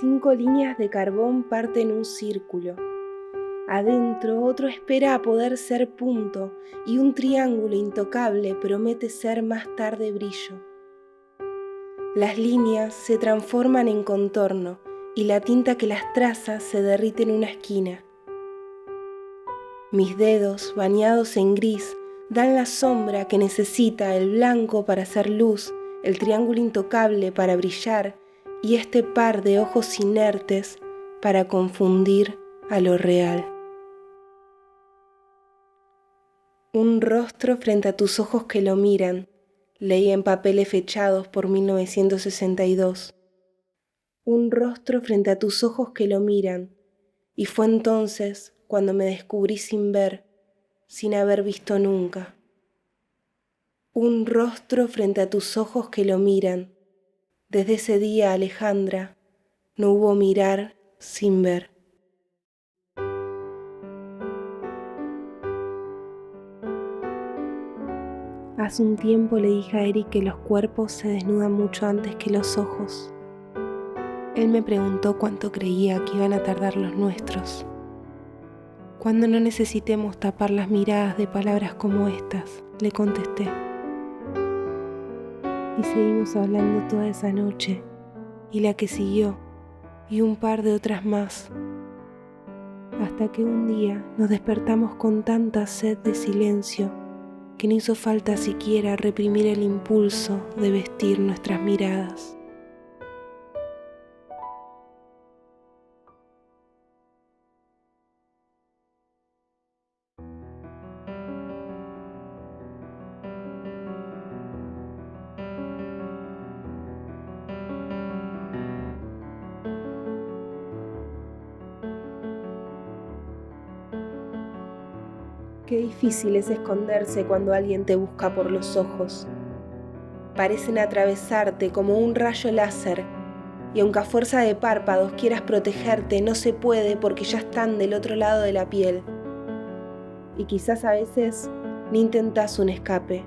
5 líneas de carbón parten un círculo. Adentro otro espera a poder ser punto y un triángulo intocable promete ser más tarde brillo. Las líneas se transforman en contorno y la tinta que las traza se derrite en una esquina. Mis dedos, bañados en gris, dan la sombra que necesita el blanco para hacer luz, el triángulo intocable para brillar y este par de ojos inertes para confundir a lo real. Un rostro frente a tus ojos que lo miran, leí en papeles fechados por 1962. Un rostro frente a tus ojos que lo miran, y fue entonces cuando me descubrí sin ver, sin haber visto nunca. Un rostro frente a tus ojos que lo miran. Desde ese día, Alejandra, no hubo mirar sin ver. Hace un tiempo le dije a Eric que los cuerpos se desnudan mucho antes que los ojos. Él me preguntó cuánto creía que iban a tardar los nuestros. Cuando no necesitemos tapar las miradas de palabras como estas, le contesté. Y seguimos hablando toda esa noche, y la que siguió, y un par de otras más, hasta que un día nos despertamos con tanta sed de silencio que no hizo falta siquiera reprimir el impulso de vestir nuestras miradas. Qué difícil es esconderse cuando alguien te busca por los ojos. Parecen atravesarte como un rayo láser, y aunque a fuerza de párpados quieras protegerte, no se puede porque ya están del otro lado de la piel. Y quizás a veces ni intentás un escape,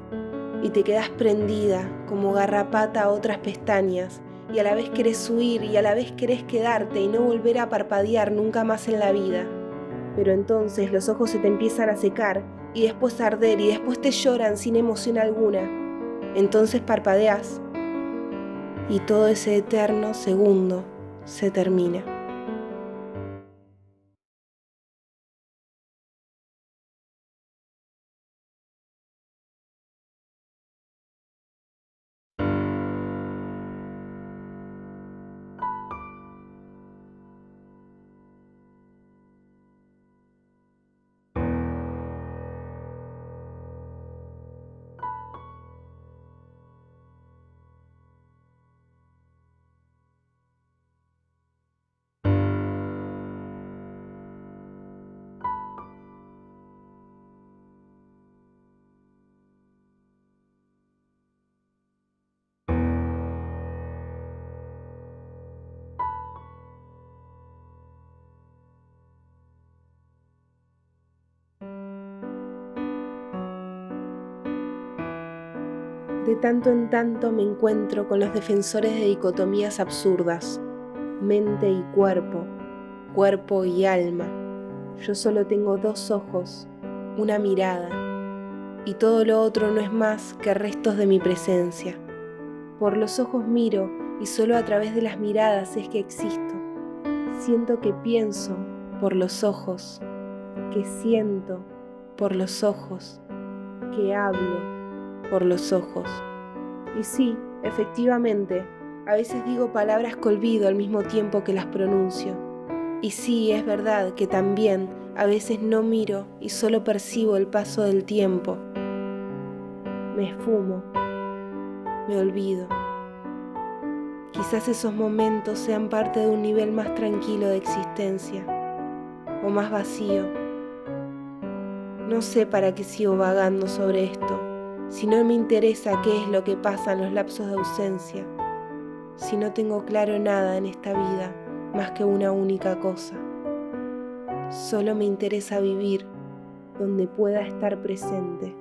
y te quedás prendida como garrapata a otras pestañas, y a la vez querés huir y a la vez querés quedarte y no volver a parpadear nunca más en la vida. Pero entonces los ojos se te empiezan a secar y después a arder y después te lloran sin emoción alguna. Entonces parpadeas y todo ese eterno segundo se termina. De tanto en tanto me encuentro con los defensores de dicotomías absurdas, mente y cuerpo, cuerpo y alma. Yo solo tengo 2 ojos, una mirada, y todo lo otro no es más que restos de mi presencia. Por los ojos miro y solo a través de las miradas es que existo. Siento que pienso por los ojos, que siento por los ojos, que hablo por los ojos. Y sí, efectivamente, a veces digo palabras que olvido al mismo tiempo que las pronuncio. Y sí, es verdad que también a veces no miro y solo percibo el paso del tiempo. Me esfumo, me olvido. Quizás esos momentos sean parte de un nivel más tranquilo de existencia, o más vacío. No sé para qué sigo vagando sobre esto, si no me interesa qué es lo que pasa en los lapsos de ausencia, si no tengo claro nada en esta vida más que una única cosa. Solo me interesa vivir donde pueda estar presente.